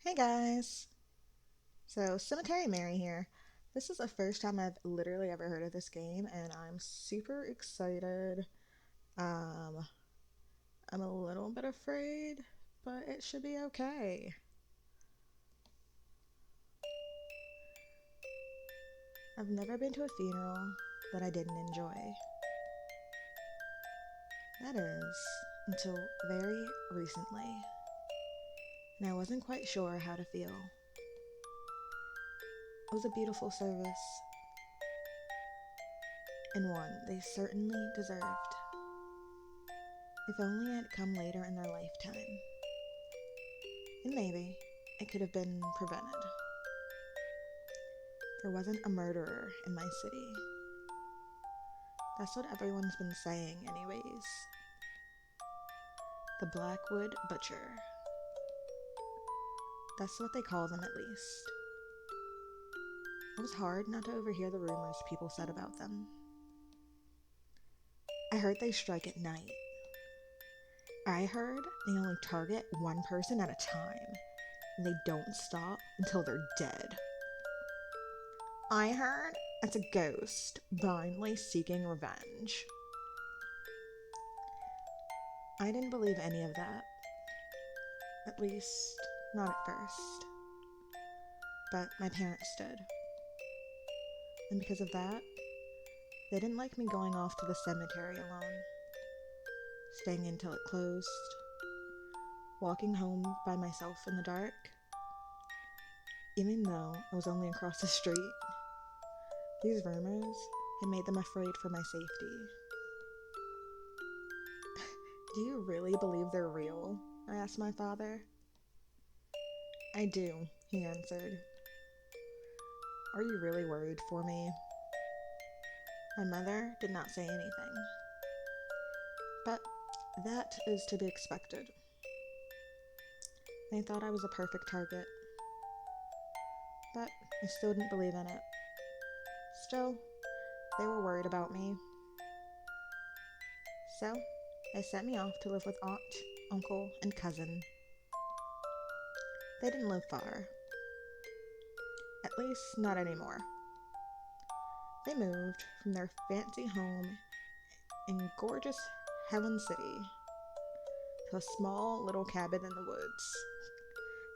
Hey guys! So, Cemetery Mary here. This is the first time I've literally ever heard of this game, and I'm super excited. Um, I'm a little bit afraid, but it should be okay. I've never been to a funeral that I didn't enjoy. That is, until very recently, and I wasn't quite sure how to feel. It was a beautiful service, and one they certainly deserved. If only it had come later in their lifetime. And maybe it could have been prevented. There wasn't a murderer in my city. That's what everyone's been saying, anyways. The Blackwood Butcher. That's what they call them, at least. It was hard not to overhear the rumors people said about them. I heard they strike at night. I heard they only target one person at a time, and they don't stop until they're dead. I heard it's a ghost blindly seeking revenge. I didn't believe any of that. At least, not at first. But my parents did. And because of that, they didn't like me going off to the cemetery alone, staying until it closed, walking home by myself in the dark. Even though I was only across the street, these rumors had made them afraid for my safety. Do you really believe they're real? I asked my father. I do, he answered. Are you really worried for me? My mother did not say anything. But that is to be expected. They thought I was a perfect target. But I still didn't believe in it. Still, they were worried about me. So, they sent me off to live with aunt, uncle, and cousin. They didn't live far. At least, not anymore. They moved from their fancy home in gorgeous Helen City to a small little cabin in the woods.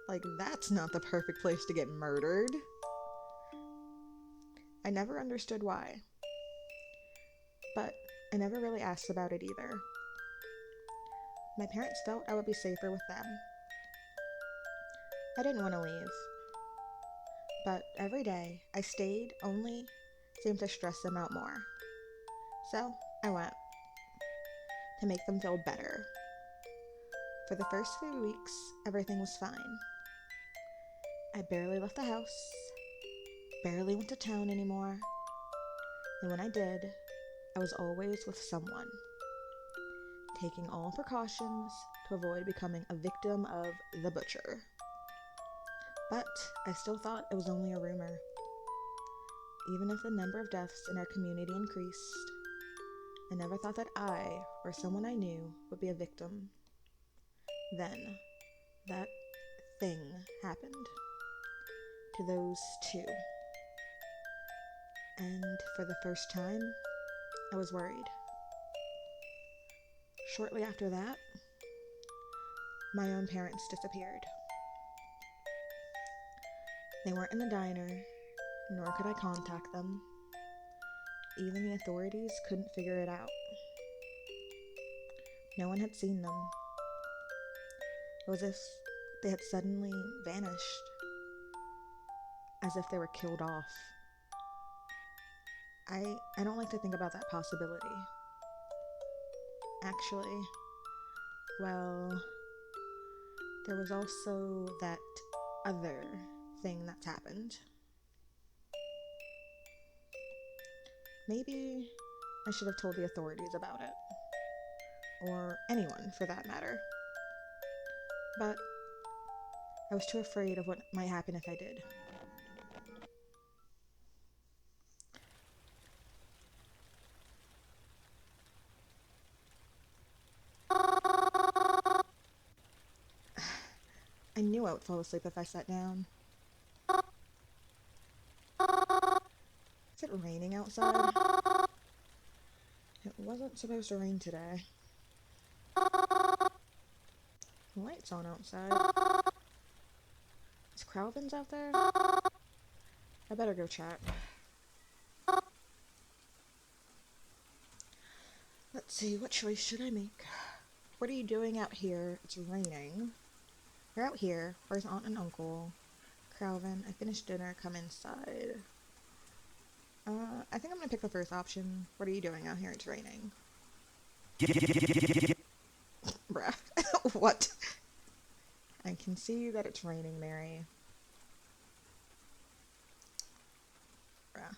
Like, that's not the perfect place to get murdered. I never understood why, but I never really asked about it either. My parents felt I would be safer with them. I didn't want to leave, but every day I stayed only seemed to stress them out more. So I went to make them feel better. For the first few weeks, everything was fine. I barely left the house, barely went to town anymore, and when I did, I was always with someone, taking all precautions to avoid becoming a victim of the butcher. But I still thought it was only a rumor. Even if the number of deaths in our community increased, I never thought that I or someone I knew would be a victim. Then, that thing happened to those two. And for the first time, I was worried. Shortly after that, my own parents disappeared. They weren't in the diner, nor could I contact them. Even the authorities couldn't figure it out. No one had seen them. It was as if they had suddenly vanished, as if they were killed off. I don't like to think about that possibility. Actually, well, there was also that other thing that's happened. Maybe I should have told the authorities about it. Or anyone, for that matter. But I was too afraid of what might happen if I did. I knew I would fall asleep if I sat down. Is it raining outside? It wasn't supposed to rain today. The light's on outside. Is Crowvin's out there? I better go check. Let's see, what choice should I make? What are you doing out here? It's raining. You're out here. Where's Aunt and Uncle? Crowvin, I finished dinner. Come inside. I think I'm gonna pick the first option. What are you doing out here? It's raining. Bruh. What? I can see that it's raining, Mary. Bruh.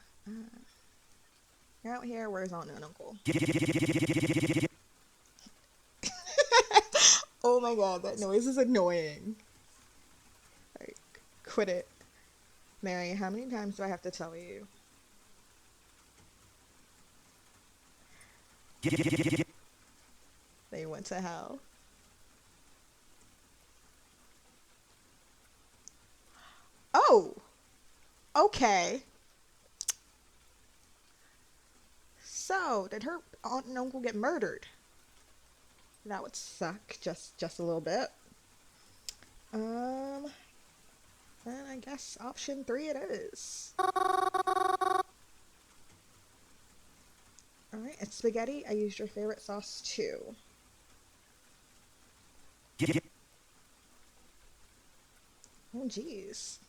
You're out here. Where's Aunt and Uncle? Oh my god, that noise is annoying. Like, quit it. Mary, how many times do I have to tell you? They went to hell. Oh! Okay. So, did her aunt and uncle get murdered? That would suck, just a little bit. Then I guess option 3 it is. Alright, it's spaghetti. I used your favorite sauce too. Oh jeez.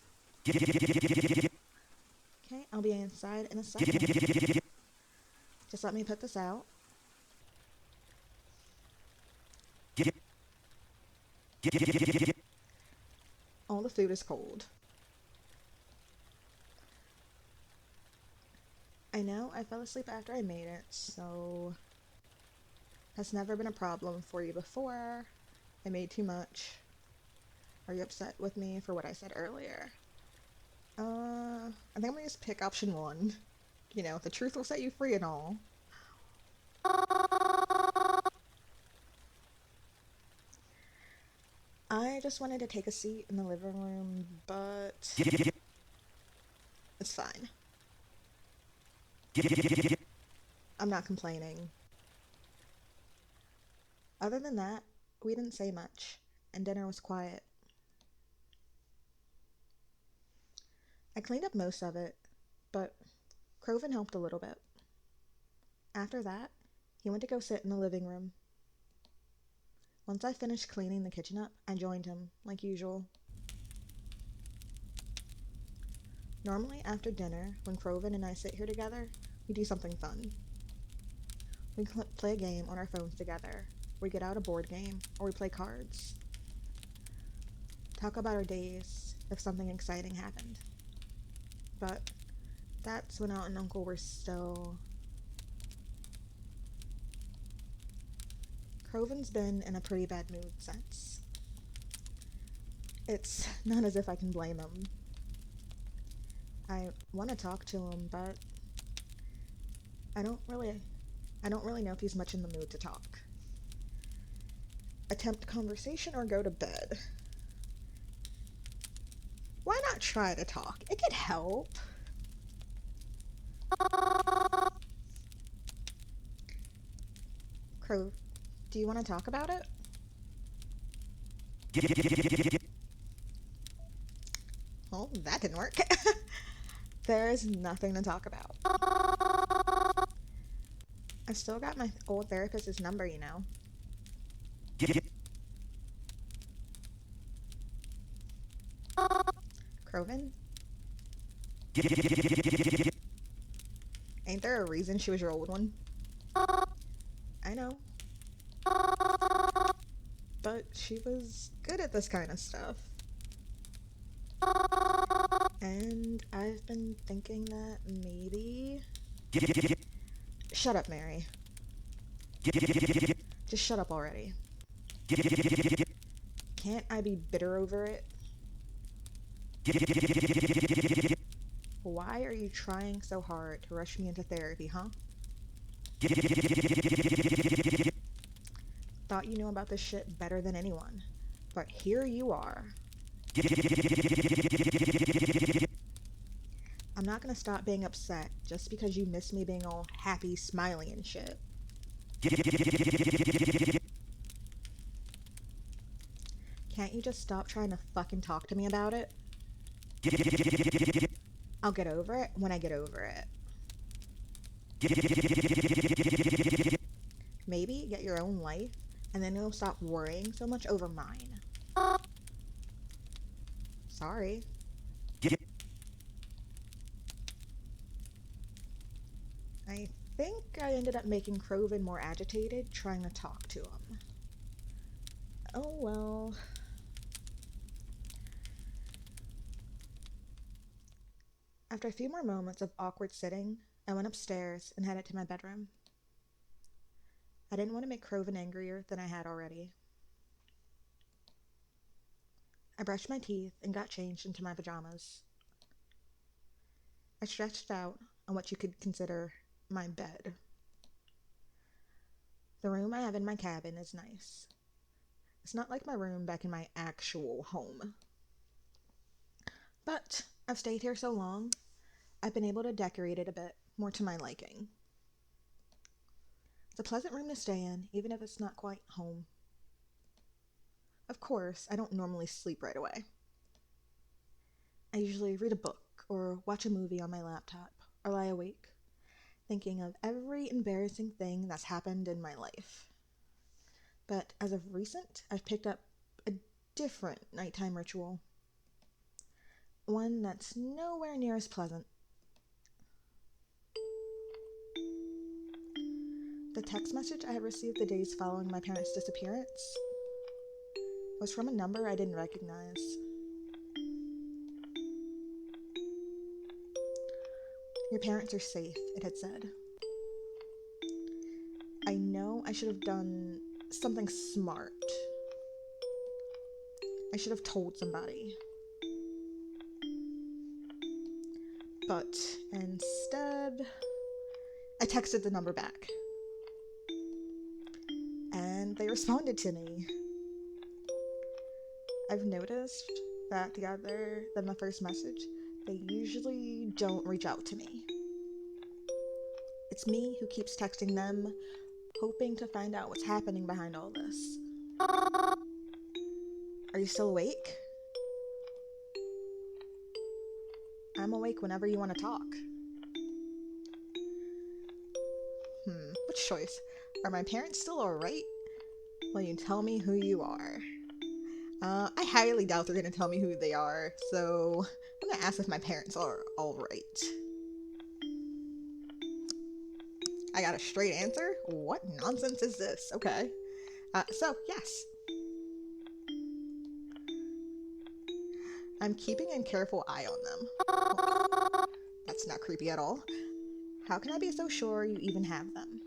Okay, I'll be inside in a second. Just let me put this out. All the food is cold. I know I fell asleep after I made it, so that's never been a problem for you before. I made too much. Are you upset with me for what I said earlier? I think I'm gonna just pick option 1. You know, the truth will set you free and all. I just wanted to take a seat in the living room, but it's fine. I'm not complaining. Other than that, we didn't say much, and dinner was quiet. I cleaned up most of it, but Crowvin helped a little bit. After that, he went to go sit in the living room. Once I finished cleaning the kitchen up, I joined him, like usual. Normally, after dinner, when Crowvin and I sit here together, we do something fun. We play a game on our phones together. We get out a board game, or we play cards. Talk about our days, if something exciting happened. But that's when Aunt and Uncle were still... Crowvin's been in a pretty bad mood since. It's not as if I can blame him. I want to talk to him, but I don't really know if he's much in the mood to talk. Attempt conversation or go to bed? Why not try to talk? It could help. Crow, do you want to talk about it? Well, that didn't work. There's nothing to talk about. I still got my old therapist's number, you know. Crowvin? Ain't there a reason she was your old one? I know. But she was good at this kind of stuff. And I've been thinking that maybe... Shut up, Mary. Just shut up already. Can't I be bitter over it? Why are you trying so hard to rush me into therapy, huh? Thought you knew about this shit better than anyone. But here you are. I'm not gonna stop being upset just because you miss me being all happy, smiling, and shit. Can't you just stop trying to fucking talk to me about it? I'll get over it when I get over it. Maybe get your own life, and then you'll stop worrying so much over mine. Sorry. I think I ended up making Croven more agitated trying to talk to him. Oh well. After a few more moments of awkward sitting, I went upstairs and headed to my bedroom. I didn't want to make Croven angrier than I had already. I brushed my teeth and got changed into my pajamas. I stretched out on what you could consider my bed. The room I have in my cabin is nice. It's not like my room back in my actual home. But I've stayed here so long, I've been able to decorate it a bit more to my liking. It's a pleasant room to stay in, even if it's not quite home. Of course, I don't normally sleep right away. I usually read a book or watch a movie on my laptop or lie awake, thinking of every embarrassing thing that's happened in my life. But as of recent, I've picked up a different nighttime ritual. One that's nowhere near as pleasant. The text message I had received the days following my parents' disappearance was from a number I didn't recognize. Your parents are safe, it had said. I know I should have done something smart. I should have told somebody. But instead, I texted the number back. And they responded to me. I've noticed that the other than the first message, they usually don't reach out to me. It's me who keeps texting them, hoping to find out what's happening behind all this. Are you still awake? I'm awake whenever you want to talk. Which choice? Are my parents still alright? Will you tell me who you are? I highly doubt they're gonna tell me who they are, so I'm gonna ask if my parents are alright. I got a straight answer? What nonsense is this? Okay. So, yes. I'm keeping a careful eye on them. Well, that's not creepy at all. How can I be so sure you even have them?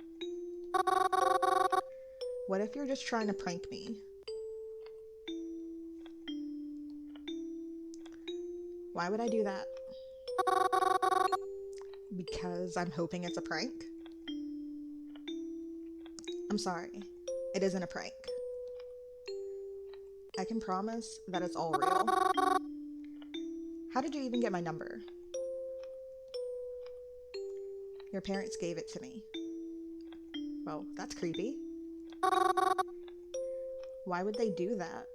What if you're just trying to prank me? Why would I do that? Because I'm hoping it's a prank? I'm sorry. It isn't a prank. I can promise that it's all real. How did you even get my number? Your parents gave it to me. Well, that's creepy. Why would they do that?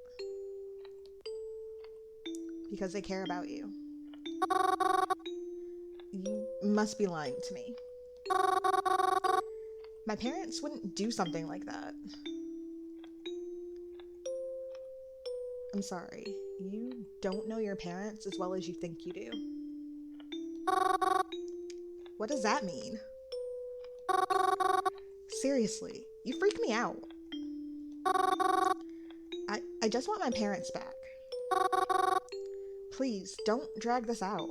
Because they care about you. You must be lying to me. My parents wouldn't do something like that. I'm sorry. You don't know your parents as well as you think you do. What does that mean? Seriously, you freak me out. I just want my parents back. Please, don't drag this out.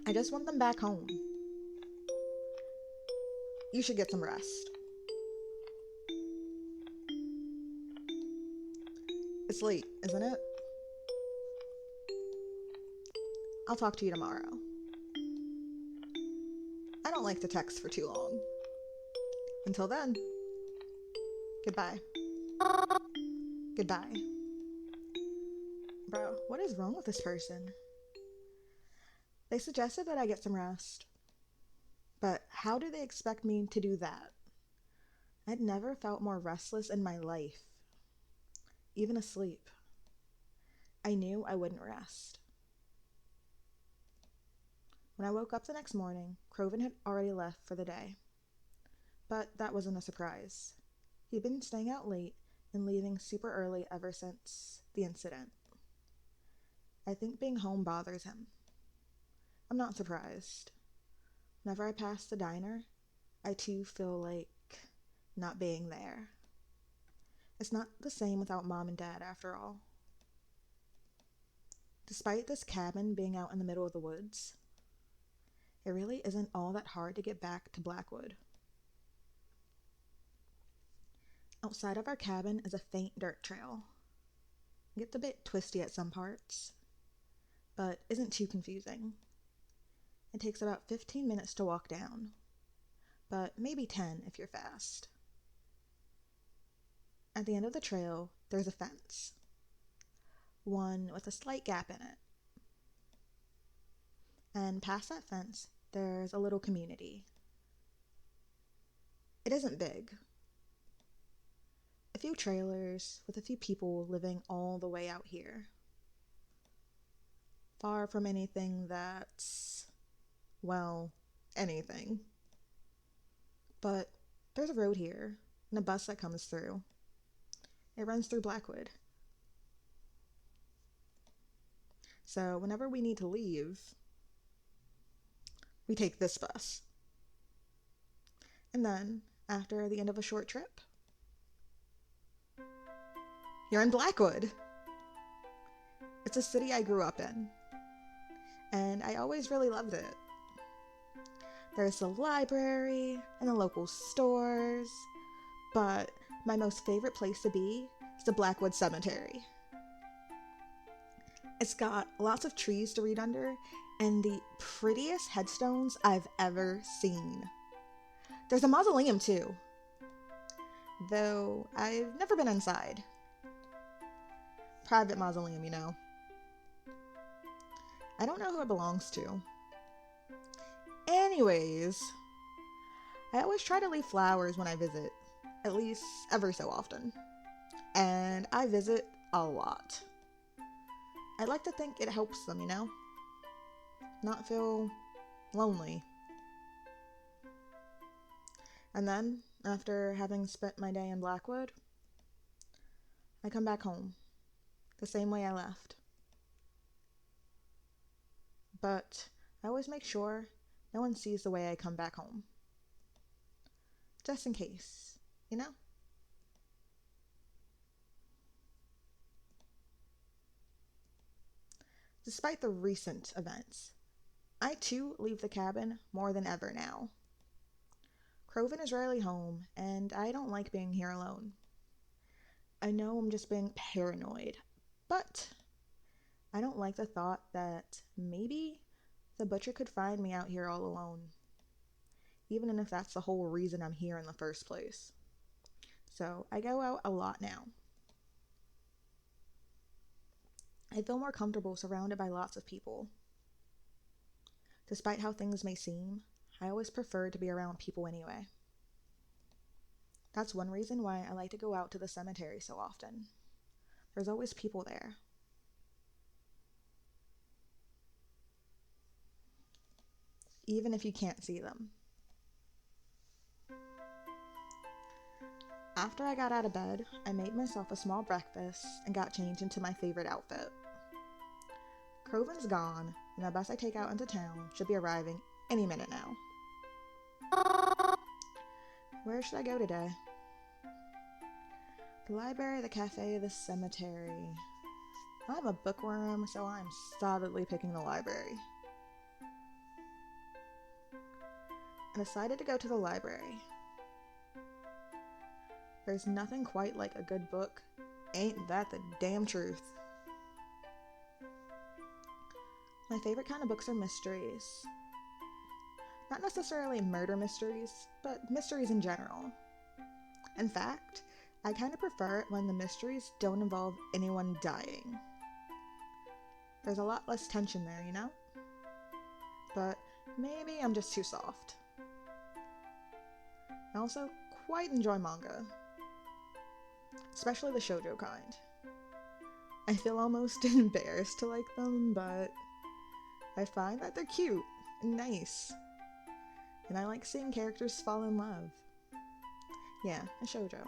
I just want them back home. You should get some rest. It's late, isn't it? I'll talk to you tomorrow. I don't like to text for too long. Until then, goodbye. Goodbye. Bro, what is wrong with this person? They suggested that I get some rest. But how do they expect me to do that? I'd never felt more restless in my life, even asleep. I knew I wouldn't rest. When I woke up the next morning, Croven had already left for the day. But that wasn't a surprise. He'd been staying out late and leaving super early ever since the incident. I think being home bothers him. I'm not surprised. Whenever I pass the diner, I too feel like not being there. It's not the same without mom and dad, after all. Despite this cabin being out in the middle of the woods, it really isn't all that hard to get back to Blackwood. Outside of our cabin is a faint dirt trail. It gets a bit twisty at some parts, but isn't too confusing. It takes about 15 minutes to walk down, but maybe 10 if you're fast. At the end of the trail, there's a fence, one with a slight gap in it. And past that fence, there's a little community. It isn't big. A few trailers with a few people living all the way out here. Far from anything that's, well, anything. But there's a road here and a bus that comes through. It runs through Blackwood. So whenever we need to leave, we take this bus. And then, after the end of a short trip, you're in Blackwood. It's a city I grew up in, and I always really loved it. There's the library and the local stores, but my most favorite place to be is the Blackwood Cemetery. It's got lots of trees to read under and the prettiest headstones I've ever seen. There's a mausoleum too, though I've never been inside. Private mausoleum, you know. I don't know who it belongs to. Anyways, I always try to leave flowers when I visit, at least ever so often. And I visit a lot. I like to think it helps them, you know? Not feel lonely. And then, after having spent my day in Blackwood, I come back home, the same way I left. But I always make sure no one sees the way I come back home. Just in case, you know? Despite the recent events, I too leave the cabin more than ever now. Croven is rarely home, and I don't like being here alone. I know I'm just being paranoid, but I don't like the thought that maybe the butcher could find me out here all alone, even if that's the whole reason I'm here in the first place. So I go out a lot now. I feel more comfortable surrounded by lots of people. Despite how things may seem, I always prefer to be around people anyway. That's one reason why I like to go out to the cemetery so often. There's always people there. Even if you can't see them. After I got out of bed, I made myself a small breakfast and got changed into my favorite outfit. Croven's gone, and the bus I take out into town should be arriving any minute now. Where should I go today? The library, the cafe, the cemetery. I'm a bookworm, so I'm solidly picking the library. I decided to go to the library. There's nothing quite like a good book. Ain't that the damn truth? My favorite kind of books are mysteries. Not necessarily murder mysteries, but mysteries in general. In fact, I kind of prefer it when the mysteries don't involve anyone dying. There's a lot less tension there, you know? But maybe I'm just too soft. I also quite enjoy manga, especially the shoujo kind. I feel almost embarrassed to like them, but I find that they're cute and nice. And I like seeing characters fall in love. Yeah, a shoujo.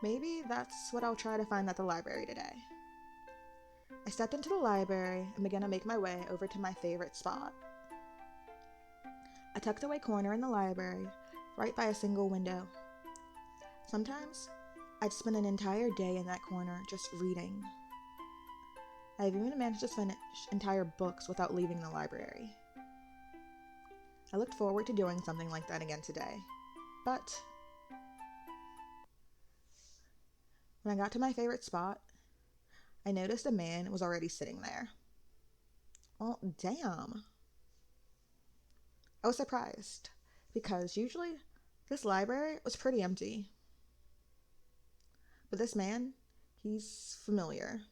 Maybe that's what I'll try to find at the library today. I stepped into the library and began to make my way over to my favorite spot. A tucked away corner in the library, right by a single window. Sometimes, I'd spend an entire day in that corner just reading. I've even managed to finish entire books without leaving the library. I looked forward to doing something like that again today, but when I got to my favorite spot, I noticed a man was already sitting there. Well, damn. I was surprised, because usually this library was pretty empty. But this man, he's familiar.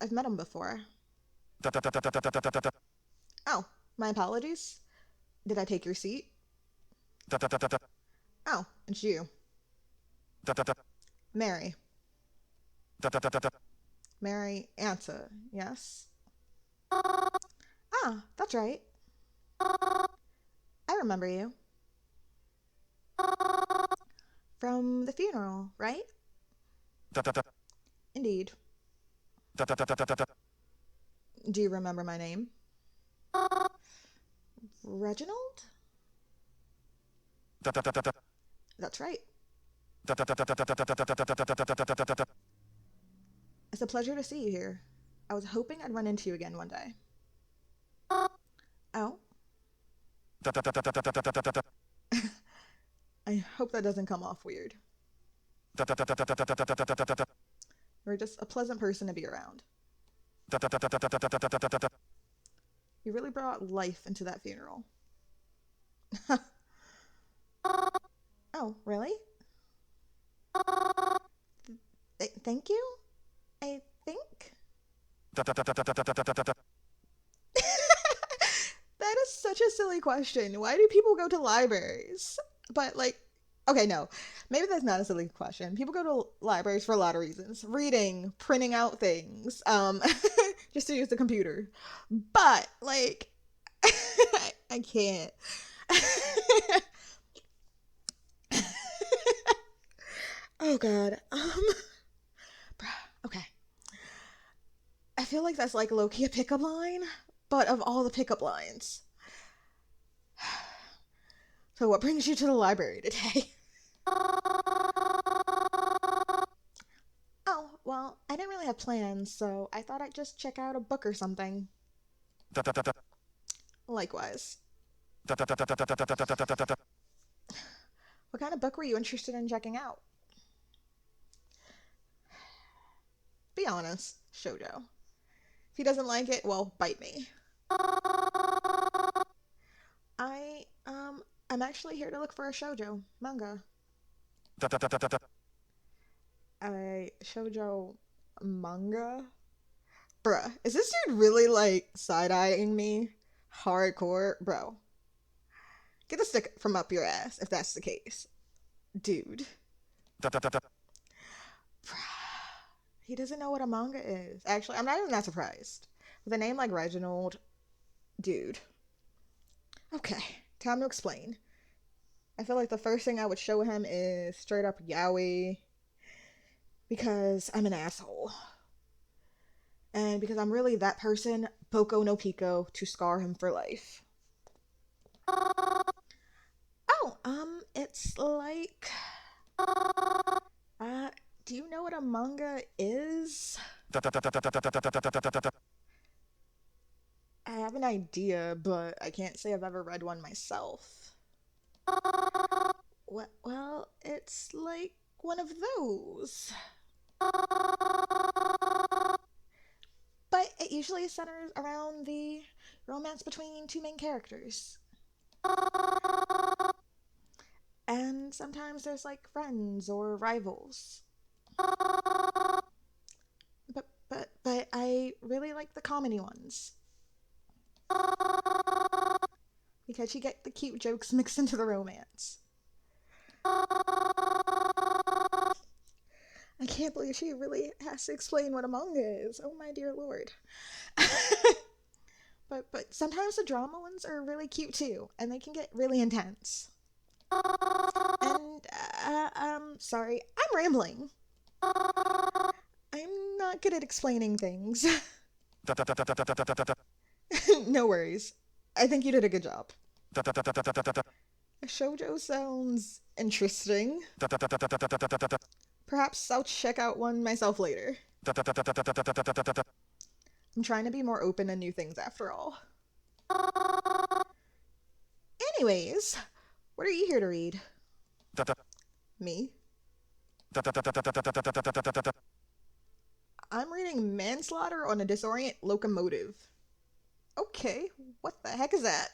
I've met him before. Oh, my apologies. Did I take your seat? Oh, it's you. Mary. Mary Anta, yes? Ah, that's right. I remember you. From the funeral, right? Indeed. Do you remember my name? Reginald? That's right. It's a pleasure to see you here. I was hoping I'd run into you again one day. Oh? I hope that doesn't come off weird. You're just a pleasant person to be around. You really brought life into that funeral. Oh, really? Thank you? I think? That is such a silly question. Why do people go to libraries? But, like, okay, no. Maybe that's not a silly question. People go to libraries for a lot of reasons. Reading, printing out things, just to use the computer. But, like, I can't. Oh, God. Okay. I feel like that's like low-key a pickup line, but of all the pickup lines. So what brings you to the library today? Oh, well, I didn't really have plans, so I thought I'd just check out a book or something. Likewise. What kind of book were you interested in checking out? Be honest, shoujo. If he doesn't like it, well, bite me. I'm actually here to look for a shoujo manga. A shoujo manga? Bruh, is this dude really, like, side-eyeing me? Hardcore? Bro. Get the stick from up your ass, if that's the case. Dude. Bruh. He doesn't know what a manga is. Actually, I'm not even that surprised. With a name like Reginald, dude. Okay, time to explain. I feel like the first thing I would show him is straight up yaoi. Because I'm an asshole. And because I'm really that person, Poco no Pico, to scar him for life. Oh, it's like... do you know what a manga is? I have an idea, but I can't say I've ever read one myself. Well, it's like one of those. But it usually centers around the romance between two main characters. And sometimes there's like friends or rivals. But but I really like the comedy ones because you get the cute jokes mixed into the romance. I can't believe she really has to explain what a manga is. Oh my dear lord. But sometimes the drama ones are really cute too, and they can get really intense. And sorry, I'm rambling. I'm not good at explaining things. No worries. I think you did a good job. Shoujo sounds interesting. Perhaps I'll check out one myself later. I'm trying to be more open to new things after all. Anyways, what are you here to read? Me? I'm reading Manslaughter on a Disorient Locomotive. Okay, what the heck is that?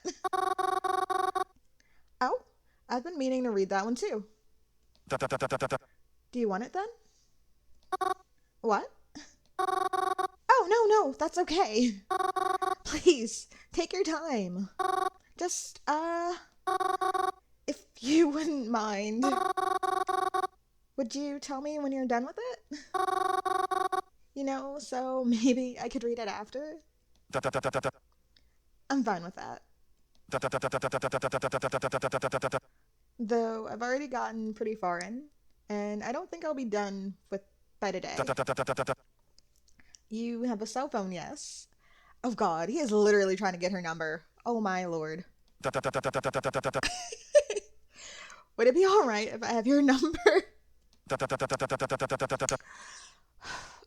Oh, I've been meaning to read that one too. Do you want it then? What? Oh, no, that's okay. Please, take your time. Just, if you wouldn't mind, would you tell me when you're done with it? So maybe I could read it after? I'm fine with that. Though I've already gotten pretty far in, and I don't think I'll be done with by today. You have a cell phone, yes? Oh god, he is literally trying to get her number. Oh my lord. Would it be alright if I have your number?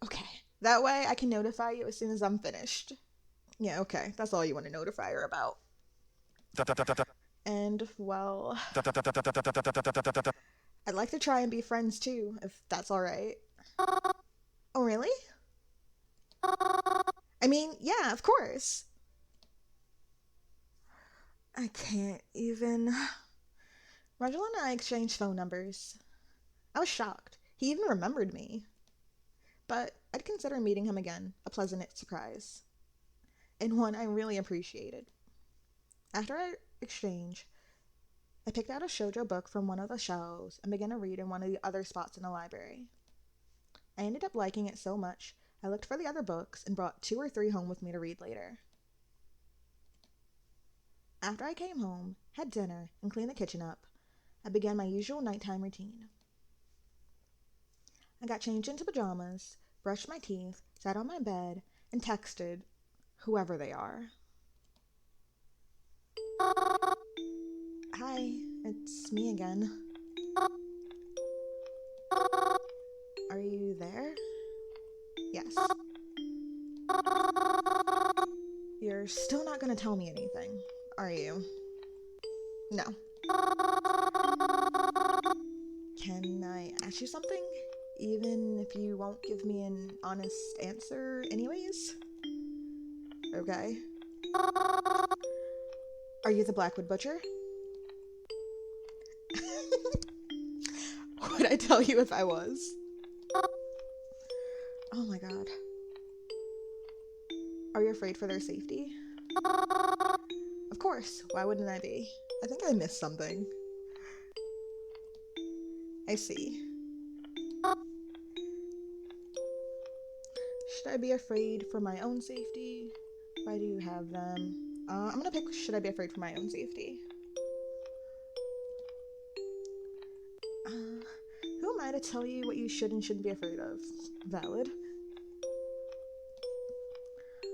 Okay. That way I can notify you as soon as I'm finished. Yeah, okay. That's all you want to notify her about. And, well, I'd like to try and be friends too, if that's alright. Oh, really? I mean, yeah, of course. I can't even. Reginald and I exchanged phone numbers. I was shocked. He even remembered me. But I'd consider meeting him again a pleasant surprise, and one I really appreciated. After our exchange, I picked out a shoujo book from one of the shelves and began to read in one of the other spots in the library. I ended up liking it so much, I looked for the other books and brought 2 or 3 home with me to read later. After I came home, had dinner, and cleaned the kitchen up, I began my usual nighttime routine. I got changed into pajamas, brushed my teeth, sat on my bed, and texted whoever they are. Hi, it's me again. Are you there? Yes. You're still not gonna tell me anything, are you? No. Can I ask you something? Even if you won't give me an honest answer anyways? Okay. Are you the Blackwood Butcher? Would I tell you if I was? Oh my god. Are you afraid for their safety? Of course. Why wouldn't I be? I think I missed something. I see. Should I be afraid for my own safety? Why do you have them? I'm gonna pick should I be afraid for my own safety? Who am I to tell you what you should and shouldn't be afraid of? Valid.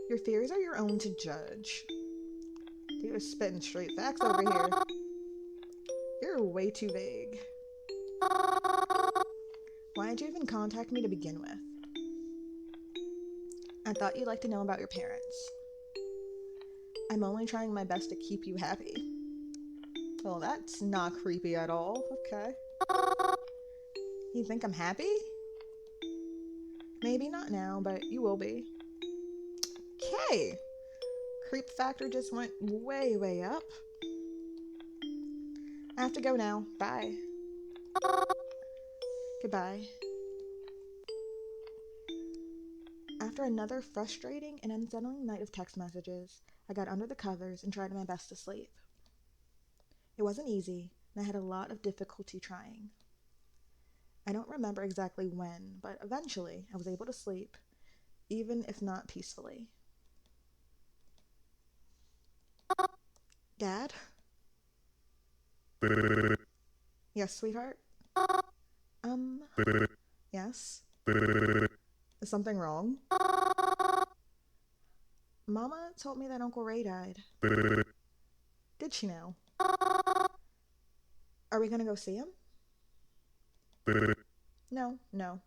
Your fears are your own to judge. Dude is spitting straight facts over here. You're way too vague. Why'd you even contact me to begin with? I thought you'd like to know about your parents. I'm only trying my best to keep you happy. Well, that's not creepy at all. Okay. You think I'm happy? Maybe not now, but you will be. Okay. Creep factor just went way, way up. I have to go now. Bye. Goodbye. After After another frustrating and unsettling night of text messages, I got under the covers and tried my best to sleep. It wasn't easy, and I had a lot of difficulty trying. I don't remember exactly when, but eventually I was able to sleep, even if not peacefully. Dad? Yes, sweetheart? Um, yes? Is something wrong? Mama told me that Uncle Ray died. Did she now? Are we gonna go see him? No, no.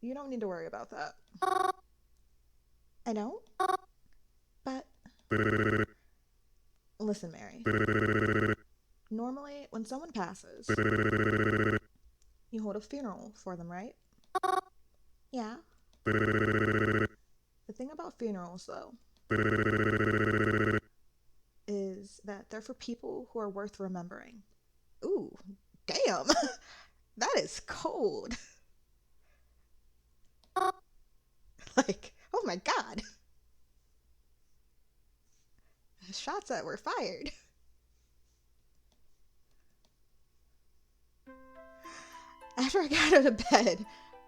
You don't need to worry about that. I don't? But... Listen, Mary. Normally, when someone passes, you hold a funeral for them, right? Yeah. The thing about funerals, though, is that they're for people who are worth remembering. Ooh, damn! That is cold. Like, oh my god. Shots that were fired. After I got out of bed,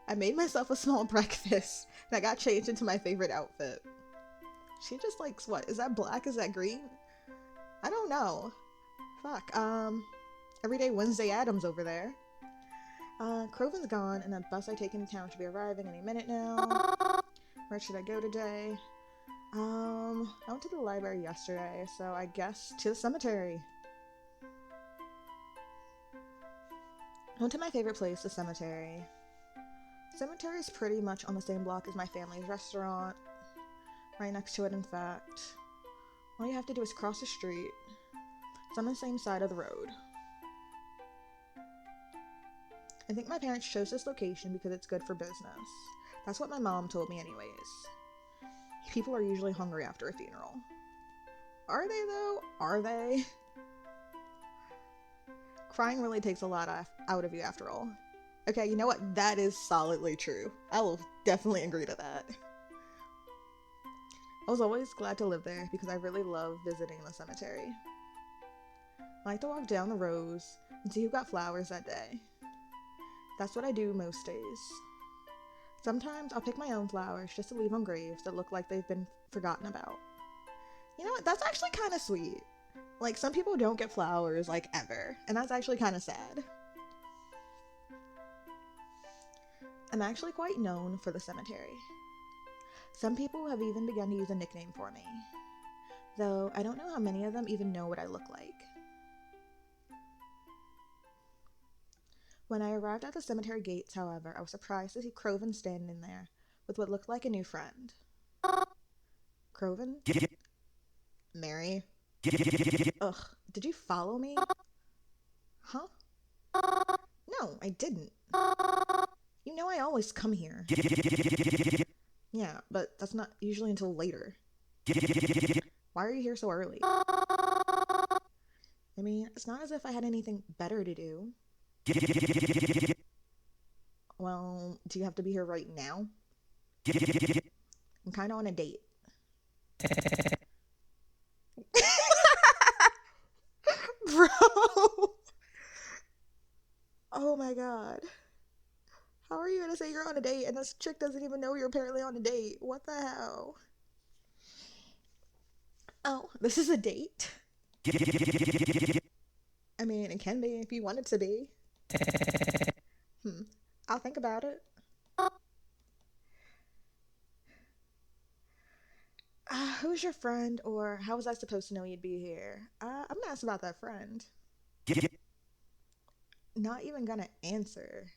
I made myself a small breakfast and I got changed into my favorite outfit. She just likes, what? Is that black? Is that green? I don't know. Fuck. Everyday Wednesday Addams over there. Croven's gone and the bus I take into town should be arriving any minute now. Where should I go today? I went to the library yesterday, so I guess to the cemetery. I went to my favorite place, the cemetery. The cemetery is pretty much on the same block as my family's restaurant. Right next to it, in fact. All you have to do is cross the street. It's on the same side of the road. I think my parents chose this location because it's good for business. That's what my mom told me anyways. People are usually hungry after a funeral. Are they though? Are they? Crying really takes a lot out of you after all. Okay, you know what? That is solidly true. I will definitely agree to that. I was always glad to live there because I really love visiting the cemetery. I like to walk down the rows and see who got flowers that day. That's what I do most days. Sometimes I'll pick my own flowers just to leave on graves that look like they've been forgotten about. You know what? That's actually kind of sweet. Like, some people don't get flowers, like, ever. And that's actually kind of sad. I'm actually quite known for the cemetery. Some people have even begun to use a nickname for me. Though, I don't know how many of them even know what I look like. When I arrived at the cemetery gates, however, I was surprised to see Croven standing there with what looked like a new friend. Croven? Mary? Ugh, did you follow me? Huh? No, I didn't. You know I always come here. Yeah, but that's not usually until later. Why are you here so early? I mean, it's not as if I had anything better to do. Well, do you have to be here right now? I'm kind of on a date. Bro! Oh my god. How are you gonna say you're on a date and this chick doesn't even know you're apparently on a date? What the hell? Oh, this is a date? I mean, it can be if you want it to be. I'll think about it. Who's your friend, or how was I supposed to know you'd be here? I'm gonna ask about that friend. Not even gonna answer.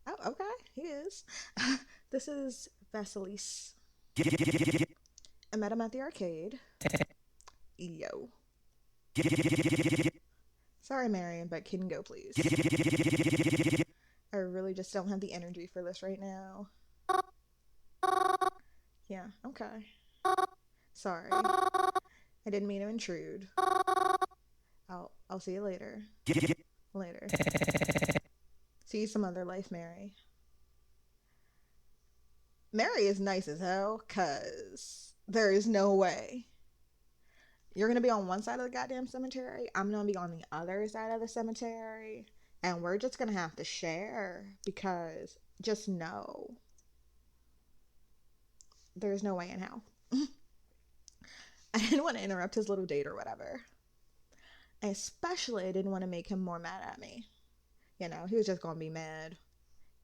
Oh, okay, he is. This is Vasilis. I met him at the arcade. Yo. Sorry, Marion, but can you go, please? I really just don't have the energy for this right now. Yeah, okay. Sorry. I didn't mean to intrude. I'll see you later. Later. See you some other life, Mary. Mary is nice as hell, cause there is no way you're gonna be on one side of the goddamn cemetery. I'm gonna be on the other side of the cemetery, and we're just gonna have to share because just know there's no way in hell. I didn't want to interrupt his little date or whatever. And especially, I didn't want to make him more mad at me. You know, he was just gonna be mad.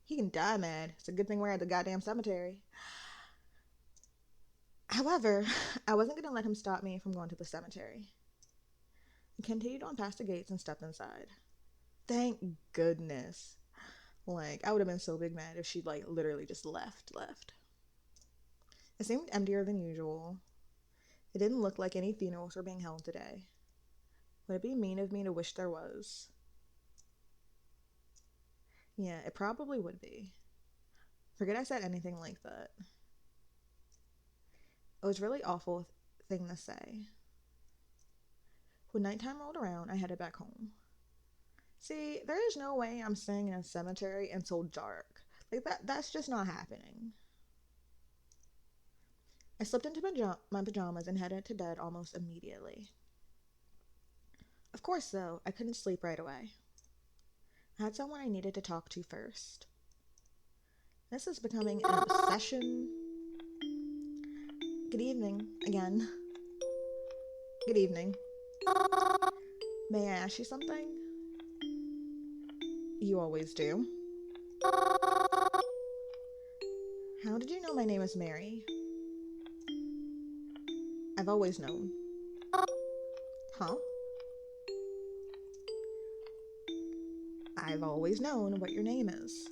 He can die mad. It's a good thing we're at the goddamn cemetery. However, I wasn't gonna let him stop me from going to the cemetery. I continued on past the gates and stepped inside. Thank goodness. Like, I would have been so big mad if she like literally just left. It seemed emptier than usual. It didn't look like any funerals were being held today. Would it be mean of me to wish there was? Yeah, it probably would be. Forget I said anything like that. It was a really awful thing to say. When nighttime rolled around, I headed back home. See, there is no way I'm staying in a cemetery until dark. Like that's just not happening. I slipped into my pajamas and headed to bed almost immediately. Of course, though, I couldn't sleep right away. I had someone I needed to talk to first. This is becoming an obsession. Good evening, again. Good evening. May I ask you something? You always do. How did you know my name is Mary? I've always known. Huh? I've always known what your name is.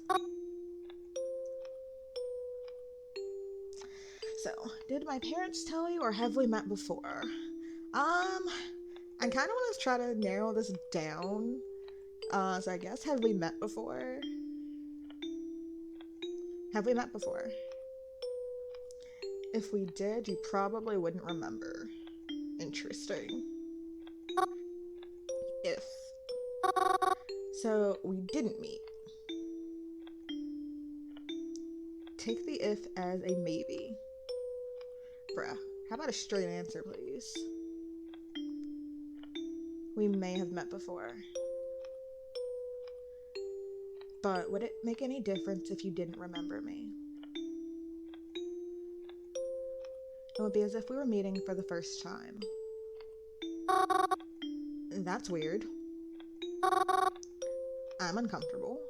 So, did my parents tell you or have we met before? I kind of want to try to narrow this down. So I guess have we met before? Have we met before? If we did, you probably wouldn't remember. Interesting. If. So we didn't meet. Take the if as a maybe. Bruh, how about a straight answer, please? We may have met before. But would it make any difference if you didn't remember me? It would be as if we were meeting for the first time. That's weird. I'm uncomfortable.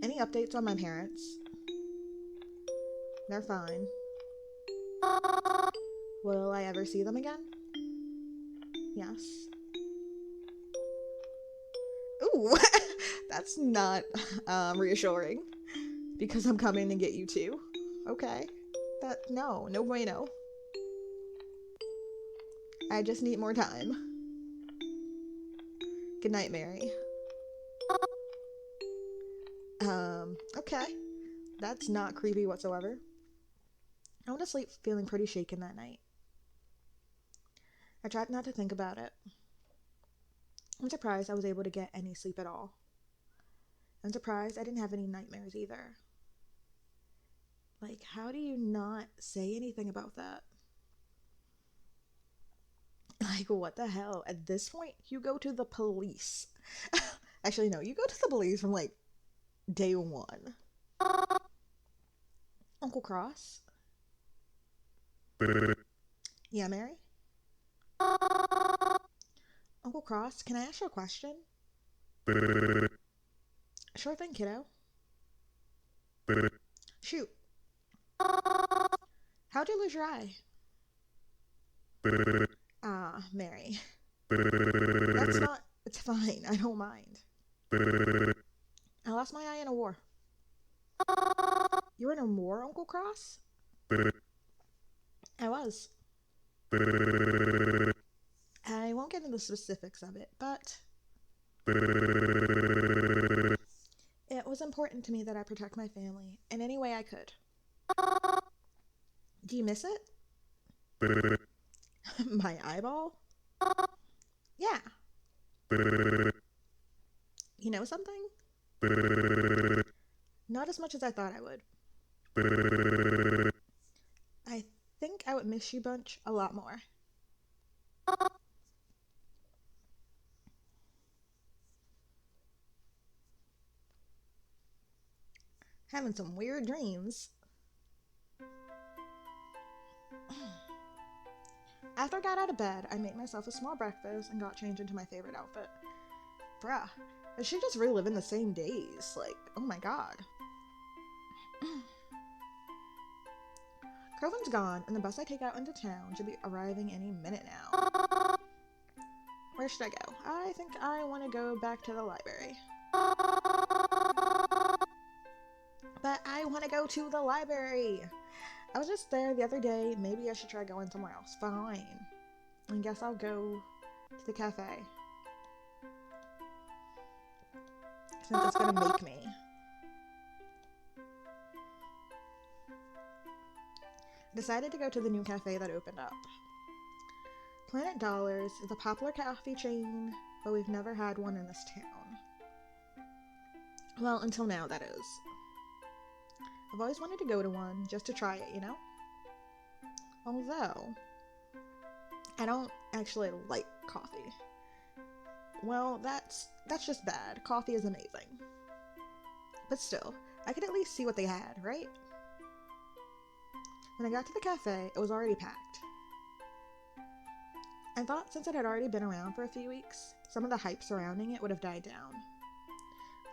Any updates on my parents? They're fine. Will I ever see them again? Yes. Ooh, that's not reassuring. Because I'm coming to get you too. Okay. No bueno. I just need more time. Good night, Mary. Okay. That's not creepy whatsoever. I went to sleep feeling pretty shaken that night. I tried not to think about it. I'm surprised I was able to get any sleep at all. I'm surprised I didn't have any nightmares either. Like, how do you not say anything about that? Like, what the hell? At this point, you go to the police. Actually, no, you go to the police from, like, day one. Uncle Cross? Yeah, Mary? Uncle Cross, can I ask you a question? Sure thing, kiddo. Shoot. How'd you lose your eye? Ah, Mary. That's not... It's fine. I don't mind. I lost my eye in a war. You were in a war, Uncle Cross? I was. I won't get into the specifics of it, but... It was important to me that I protect my family in any way I could. Do you miss it? My eyeball? Yeah. You know something? Not as much as I thought I would. I think I would miss you bunch a lot more. Having some weird dreams. After I got out of bed, I made myself a small breakfast and got changed into my favorite outfit. Bruh, is she just reliving the same days? Like, oh my god. Crowin's gone, and the bus I take out into town should be arriving any minute now. Where should I go? I think I want to go back to the library. But I want to go to the library! I was just there the other day. Maybe I should try going somewhere else. Fine. I guess I'll go to the cafe. Since it's gonna make me. I decided to go to the new cafe that opened up. Planet Dollars is a popular coffee chain, but we've never had one in this town. Well, until now, that is. I've always wanted to go to one, just to try it, you know? Although, I don't actually like coffee. Well, that's just bad. Coffee is amazing. But still, I could at least see what they had, right? When I got to the cafe, it was already packed. I thought since it had already been around for a few weeks, some of the hype surrounding it would have died down.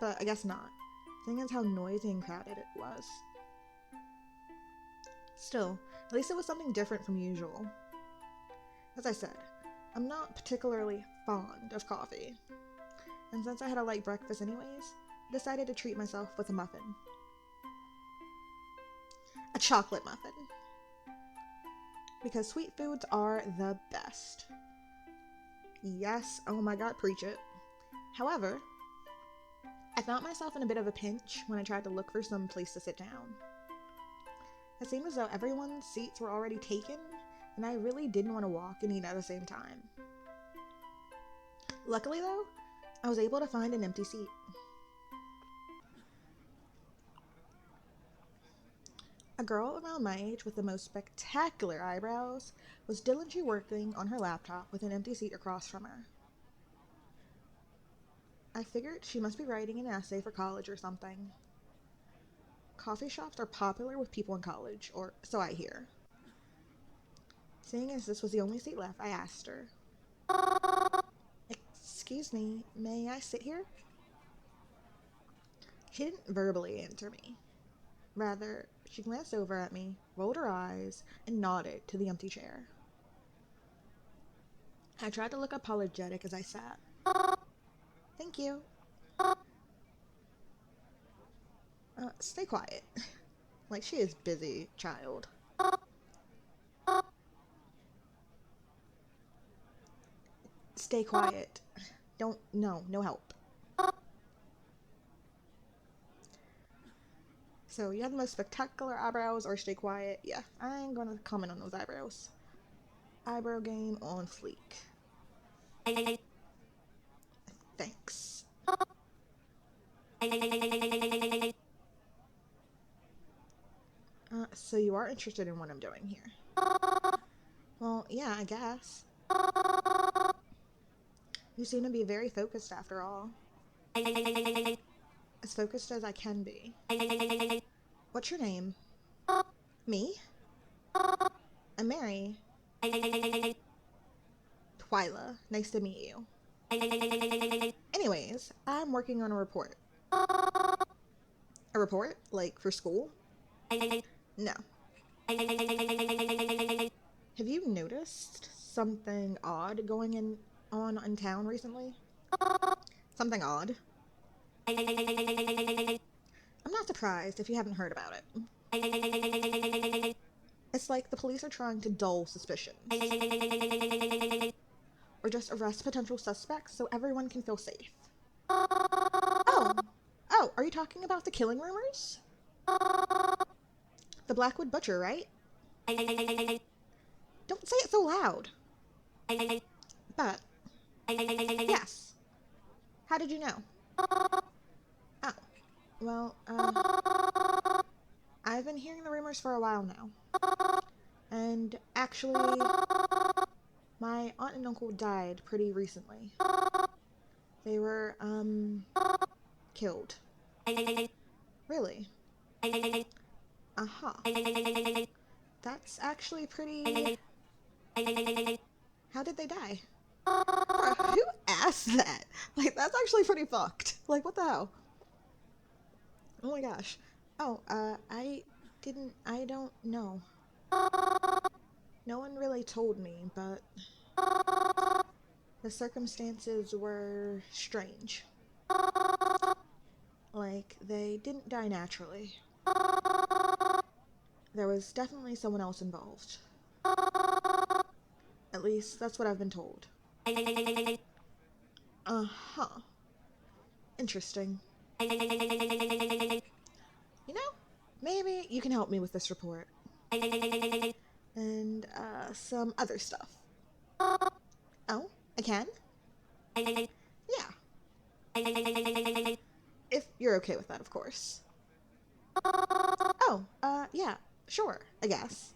But I guess not, seeing as how noisy and crowded it was. Still, at least it was something different from usual. As I said, I'm not particularly fond of coffee, and since I had a light breakfast anyways, I decided to treat myself with a muffin. A chocolate muffin. Because sweet foods are the best. Yes, oh my god, preach it. However, I found myself in a bit of a pinch when I tried to look for some place to sit down. It seemed as though everyone's seats were already taken, and I really didn't want to walk and eat at the same time. Luckily though, I was able to find an empty seat. A girl around my age with the most spectacular eyebrows was diligently working on her laptop with an empty seat across from her. I figured she must be writing an essay for college or something. Coffee shops are popular with people in college, or so I hear. Seeing as this was the only seat left, I asked her, "Excuse me, may I sit here?" She didn't verbally answer me. Rather, she glanced over at me, rolled her eyes, and nodded to the empty chair. I tried to look apologetic as I sat. "Thank you." Stay quiet. Like she is busy, child. Stay quiet. No help. So, you have the most spectacular eyebrows or stay quiet? Yeah, I ain't gonna comment on those eyebrows. Eyebrow game on fleek. Thanks. So you are interested in what I'm doing here? Well, yeah, I guess. You seem to be very focused after all. As focused as I can be. What's your name? Me? I'm Mary. Twyla. Nice to meet you. Anyways, I'm working on a report. A report? Like, for school? No. Have you noticed something odd on in town recently? Something odd? I'm not surprised if you haven't heard about it. It's like the police are trying to dull suspicions. Or just arrest potential suspects so everyone can feel safe. Oh, are you talking about the killing rumors? The Blackwood Butcher, right? Don't say it so loud. But, yes. How did you know? Oh, well, been hearing the rumors for a while now. And actually, my aunt and uncle died pretty recently. They were, killed. Really? Uh-huh. That's actually pretty... How did they die? Bruh, who asked that? Like, that's actually pretty fucked. Like, what the hell? Oh my gosh. Oh, I don't know. No one really told me, but the circumstances were strange. Like, they didn't die naturally. There was definitely someone else involved. At least, that's what I've been told. Uh-huh. Interesting. You know, maybe you can help me with this report. And, some other stuff. Oh, I can? Yeah. If you're okay with that, of course. Oh, yeah, sure, I guess.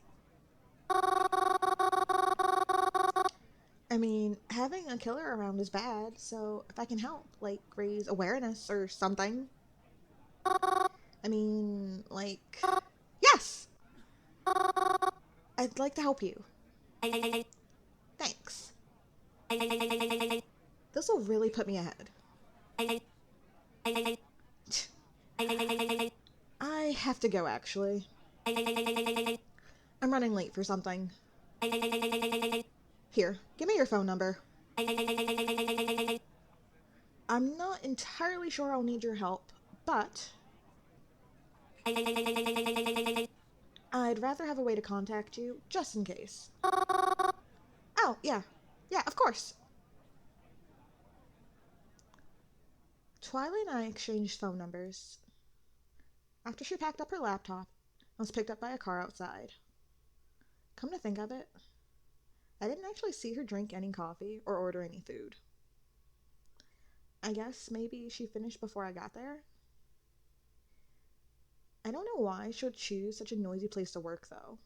I mean, having a killer around is bad, so if I can help, like, raise awareness or something. I mean, like, yes! I'd like to help you. Thanks. This will really put me ahead. I have to go, actually. I'm running late for something. Here, give me your phone number. I'm not entirely sure I'll need your help, but I'd rather have a way to contact you, just in case. Oh, yeah. Yeah, of course. Twilight and I exchanged phone numbers. After she packed up her laptop, I was picked up by a car outside. Come to think of it, I didn't actually see her drink any coffee or order any food. I guess maybe she finished before I got there? I don't know why she would choose such a noisy place to work, though.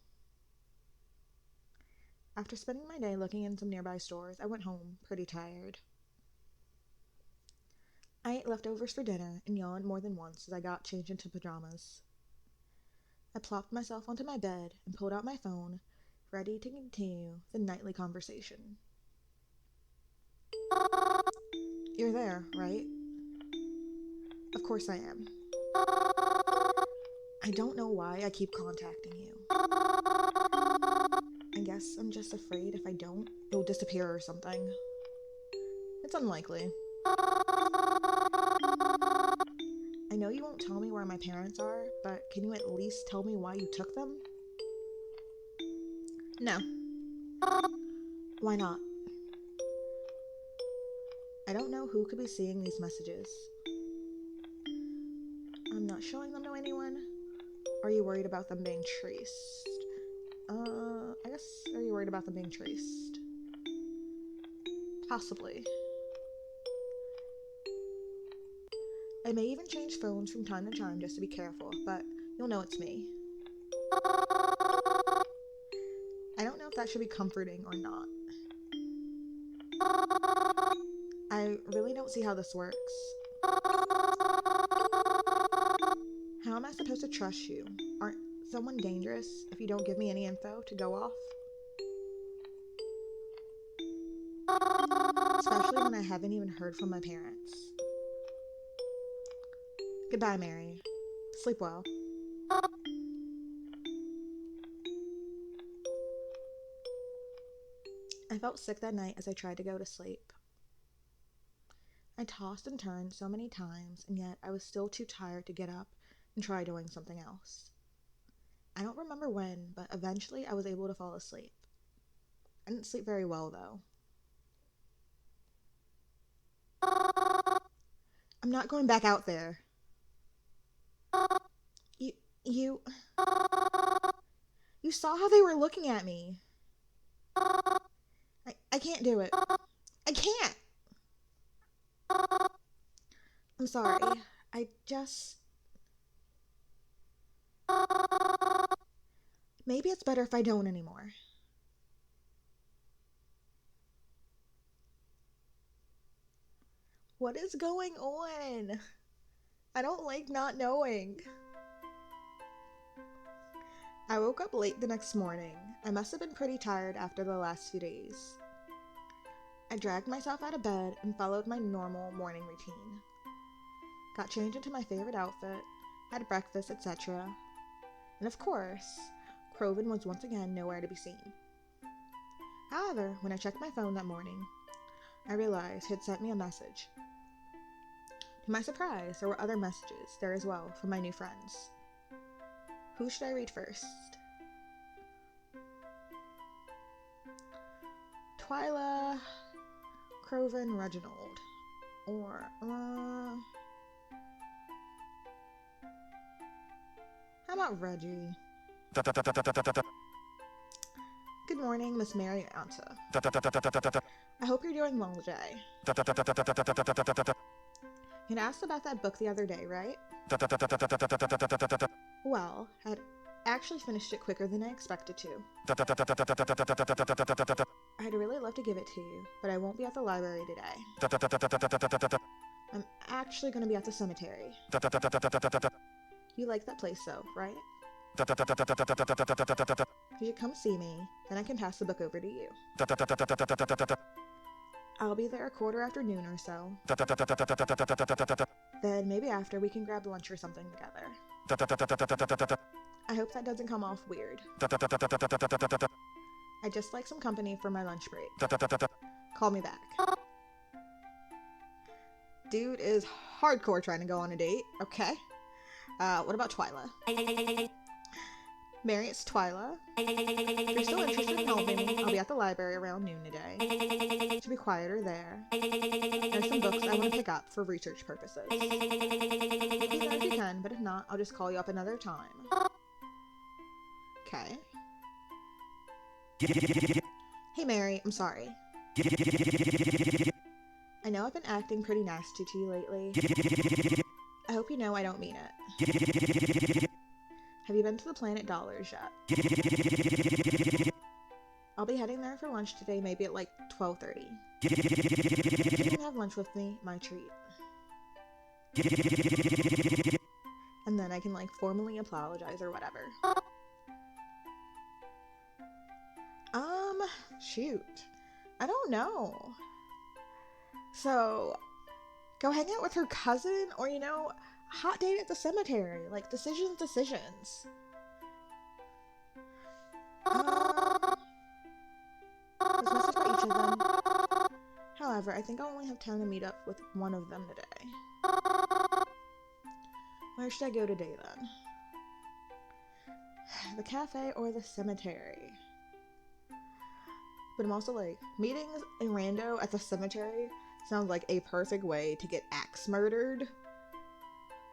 After spending my day looking in some nearby stores, I went home, pretty tired. I ate leftovers for dinner and yawned more than once as I got changed into pajamas. I plopped myself onto my bed and pulled out my phone, ready to continue the nightly conversation. You're there, right? Of course I am. I don't know why I keep contacting you. I guess I'm just afraid if I don't, you'll disappear or something. It's unlikely. I know you won't tell me where my parents are, but can you at least tell me why you took them? No. Why not? I don't know who could be seeing these messages. I'm not showing them to anyone. Are you worried about them being traced? I guess, are you worried about them being traced? Possibly. I may even change phones from time to time just to be careful, but you'll know it's me. I don't know if that should be comforting or not. I really don't see how this works. How am I supposed to trust you? Aren't someone dangerous if you don't give me any info to go off? Especially when I haven't even heard from my parents. Goodbye, Mary. Sleep well. I felt sick that night as I tried to go to sleep. I tossed and turned so many times, and yet I was still too tired to get up and try doing something else. I don't remember when, but eventually I was able to fall asleep. I didn't sleep very well, though. I'm not going back out there. You, you, you saw how they were looking at me. I can't do it. I can't. I'm sorry. I just... Maybe it's better if I don't anymore. What is going on? I don't like not knowing. I woke up late the next morning. I must have been pretty tired after the last few days. I dragged myself out of bed and followed my normal morning routine. Got changed into my favorite outfit, had breakfast, etc. And of course, Croven was once again nowhere to be seen. However, when I checked my phone that morning, I realized he had sent me a message. To my surprise, there were other messages there as well from my new friends. Who should I read first? Twyla, Croven, Reginald. Or, how about Reggie? Good morning, Miss Mary Anta. I hope you're doing well today. You'd asked about that book the other day, right? Well, I'd actually finished it quicker than I expected to. I'd really love to give it to you, but I won't be at the library today. I'm actually going to be at the cemetery. You like that place though, right? You should come see me, then I can pass the book over to you. I'll be there 1:15 or so. Then maybe after we can grab lunch or something together. I hope that doesn't come off weird. I just like some company for my lunch break. Call me back. Dude is hardcore trying to go on a date. Okay. What about Twyla? Mary, it's Twyla. If you're still interested in helping me, I'll be at the library around noon today. It should be quieter there. There's some books I want to pick up for research purposes. Let me know if you can, but if not, I'll just call you up another time. Okay. Hey Mary, I'm sorry. I know I've been acting pretty nasty to you lately. I hope you know I don't mean it. Have you been to the Planet Dollars yet? I'll be heading there for lunch today, maybe at like 12:30. You can have lunch with me, my treat. And then I can like formally apologize or whatever. Shoot. I don't know. So, go hang out with her cousin or, hot date at the cemetery. Like, decisions. This message for each of them. However, I think I'll only have time to meet up with one of them today. Where should I go today, then? The cafe or the cemetery? But I'm also like, meetings in rando at the cemetery sounds like a perfect way to get axe murdered.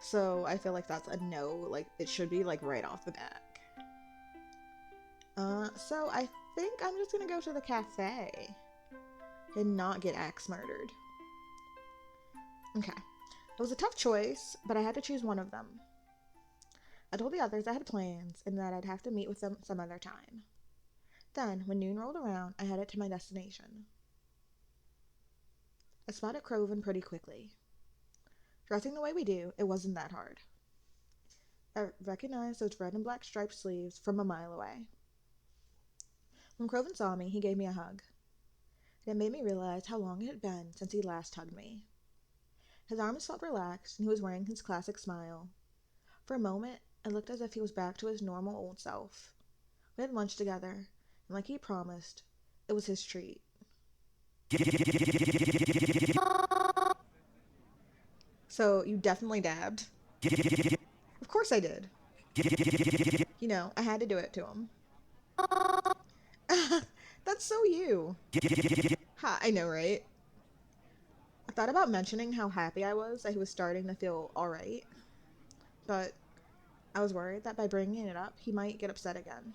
So I feel like that's a no, like it should be like right off the bat. So I think I'm just gonna go to the cafe and not get axe murdered. Okay. It was a tough choice, but I had to choose one of them. I told the others I had plans and that I'd have to meet with them some other time. Then, when noon rolled around, I headed to my destination. I spotted Croven pretty quickly. Dressing the way we do, it wasn't that hard. I recognized those red and black striped sleeves from a mile away. When Croven saw me, he gave me a hug. It made me realize how long it had been since he last hugged me. His arms felt relaxed, and he was wearing his classic smile. For a moment, it looked as if he was back to his normal old self. We had lunch together, and like he promised, it was his treat. So, you definitely dabbed? Of course I did. I had to do it to him. That's so you. Ha, I know, right? I thought about mentioning how happy I was that he was starting to feel alright, but I was worried that by bringing it up, he might get upset again.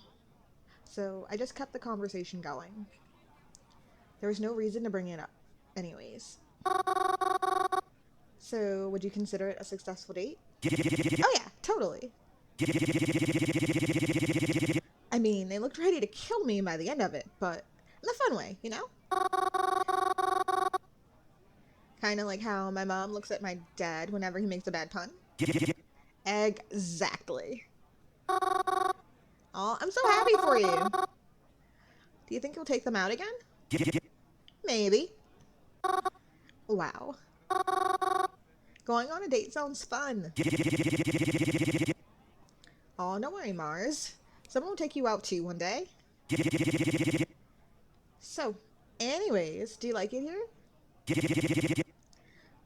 So I just kept the conversation going. There was no reason to bring it up, anyways. So, would you consider it a successful date? Oh yeah, totally. I mean, they looked ready to kill me by the end of it, but in a fun way, you know? Kind of like how my mom looks at my dad whenever he makes a bad pun. Exactly. Oh, I'm so happy for you. Do you think you'll take them out again? Maybe. Wow. Going on a date sounds fun. Oh, don't worry, Mars. Someone will take you out too one day. So, anyways, do you like it here?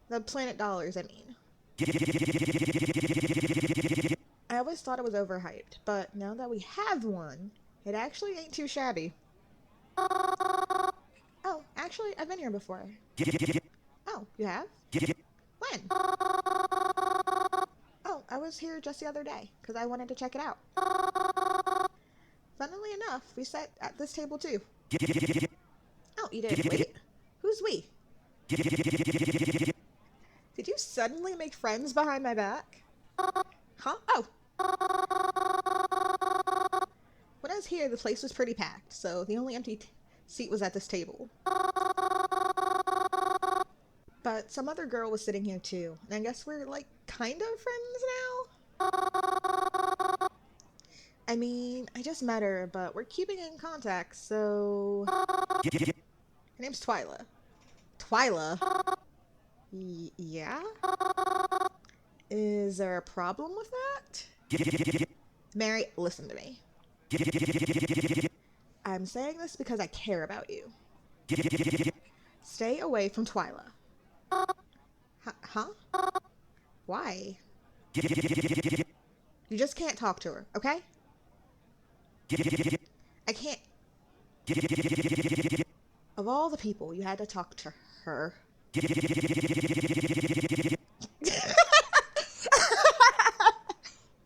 The Planet Dollars, I mean. I always thought it was overhyped, but now that we have one, it actually ain't too shabby. Oh, actually, I've been here before. Oh, you have? When? Oh, I was here just the other day, because I wanted to check it out. Funnily enough, we sat at this table too. Oh, you did? Wait. Who's we? Did you suddenly make friends behind my back? Huh? Oh. When I was here, the place was pretty packed, so the only empty seat was at this table. But some other girl was sitting here too, and I guess we're like kind of friends now? I mean, I just met her, but we're keeping in contact, so... Her name's Twyla. Twyla? Yeah? Is there a problem with that? Mary, listen to me. I'm saying this because I care about you. Stay away from Twyla. Huh? Why? You just can't talk to her, okay? I can't. Of all the people you had to talk to her.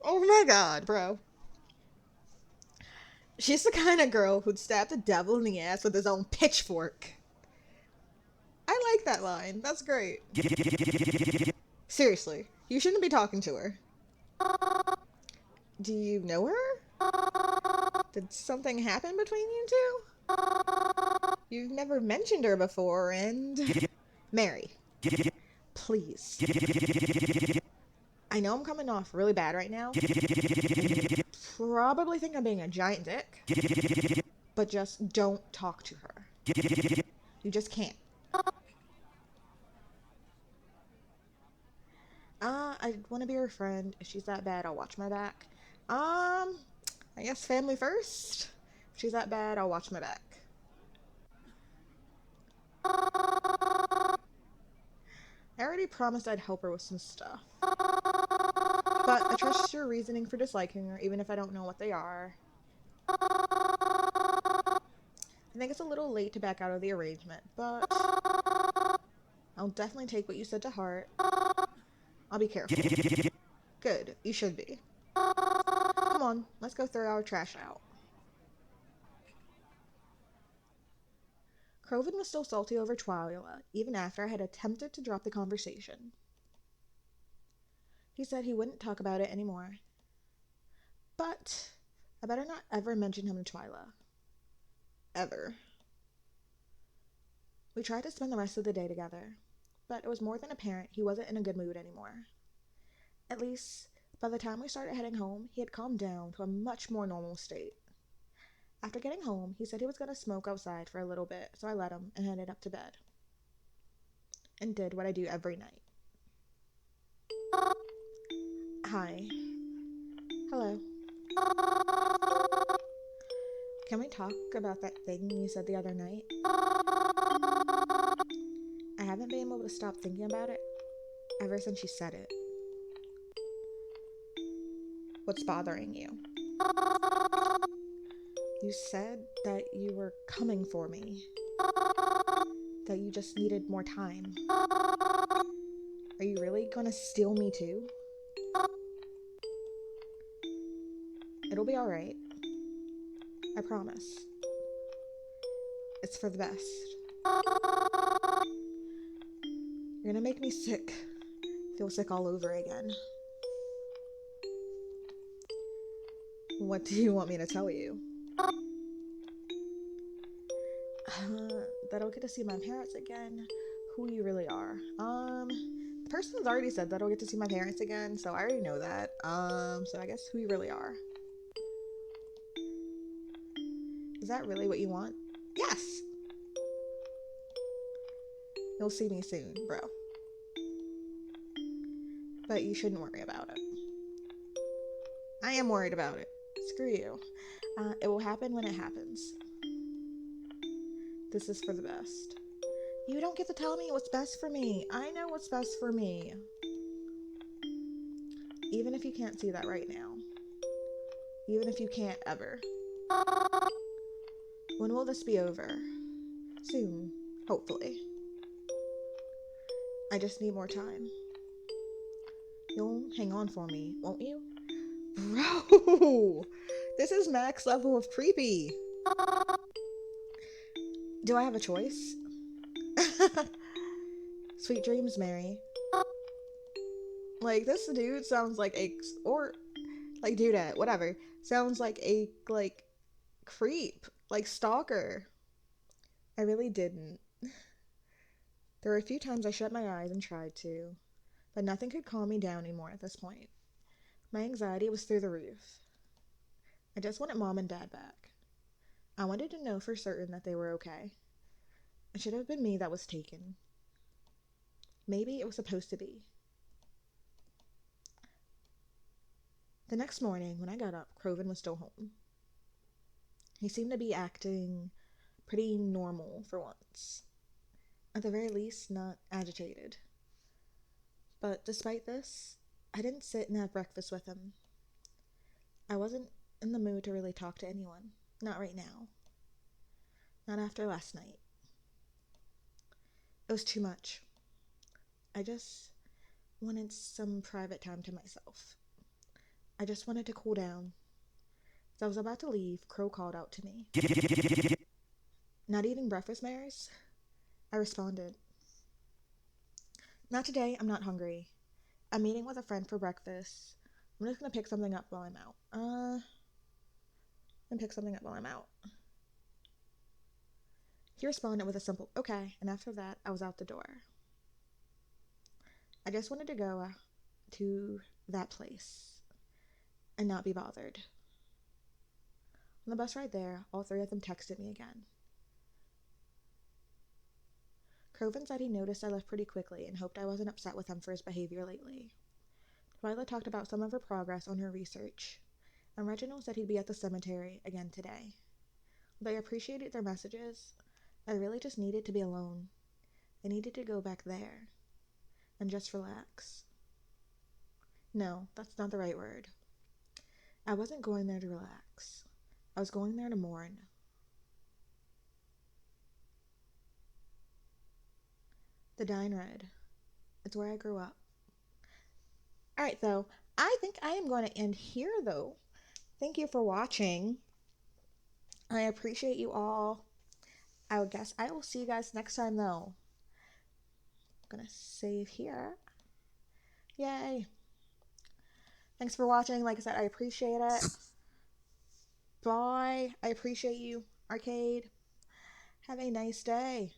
Oh my god, bro. She's the kind of girl who'd stab the devil in the ass with his own pitchfork. I like that line. That's great. Seriously, you shouldn't be talking to her. Do you know her? Did something happen between you two? You've never mentioned her before, and... Mary, please. I know I'm coming off really bad right now. You probably think I'm being a giant dick. But just don't talk to her. You just can't. I want to be her friend. If she's that bad, I'll watch my back. I guess family first. If she's that bad, I'll watch my back. I already promised I'd help her with some stuff. But I trust your reasoning for disliking her, even if I don't know what they are. I think it's a little late to back out of the arrangement, but I'll definitely take what you said to heart. I'll be careful. Good, you should be. Come on, let's go throw our trash out. Crovin was still salty over Twyla, even after I had attempted to drop the conversation. He said he wouldn't talk about it anymore. But I better not ever mention him to Twyla. Ever. We tried to spend the rest of the day together, but it was more than apparent he wasn't in a good mood anymore. At least, by the time we started heading home, he had calmed down to a much more normal state. After getting home, he said he was going to smoke outside for a little bit, so I let him and headed up to bed. And did what I do every night. Hi. Hello. Can we talk about that thing you said the other night? I haven't been able to stop thinking about it ever since you said it. What's bothering you? You said that you were coming for me. That you just needed more time. Are you really gonna steal me too? It'll be alright. I promise. It's for the best. You're gonna make me sick. Feel sick all over again. What do you want me to tell you? That I'll get to see my parents again. Who you really are. The person's already said that I'll get to see my parents again, so I already know that. So I guess who you really are. Is that really what you want? Yes! You'll see me soon, bro. But you shouldn't worry about it. I am worried about it. Screw you. It will happen when it happens. This is for the best. You don't get to tell me what's best for me. I know what's best for me. Even if you can't see that right now. Even if you can't ever. When will this be over? Soon, hopefully. I just need more time. You'll hang on for me, won't you? Bro! This is max level of creepy. Do I have a choice? Sweet dreams, Mary. Like, this dude sounds like a... Or, like, dudette, whatever. Sounds like a, like, creep. Like, stalker. I really didn't. There were a few times I shut my eyes and tried to, but nothing could calm me down anymore at this point. My anxiety was through the roof. I just wanted Mom and Dad back. I wanted to know for certain that they were okay. It should have been me that was taken. Maybe it was supposed to be. The next morning, when I got up, Croven was still home. He seemed to be acting pretty normal for once. At the very least, not agitated. But despite this, I didn't sit and have breakfast with him. I wasn't in the mood to really talk to anyone. Not right now. Not after last night. It was too much. I just wanted some private time to myself. I just wanted to cool down. As I was about to leave, Crow called out to me. Not eating breakfast, Maris? I responded. Not today, I'm not hungry. I'm meeting with a friend for breakfast. I'm just gonna pick something up while I'm out. He responded with a simple, okay, and after that, I was out the door. I just wanted to go to that place and not be bothered. On the bus ride there, all three of them texted me again. Croven said he noticed I left pretty quickly and hoped I wasn't upset with him for his behavior lately. Twyla talked about some of her progress on her research, and Reginald said he'd be at the cemetery again today. Although I appreciated their messages, I really just needed to be alone. I needed to go back there and just relax. No, that's not the right word. I wasn't going there to relax. I was going there to mourn. The Dine Red. It's where I grew up. Alright, though. I think I am going to end here, though. Thank you for watching. I appreciate you all. I would guess I will see you guys next time, though. I'm gonna save here. Yay. Thanks for watching. Like I said, I appreciate it. Bye. I appreciate you, Arcade. Have a nice day.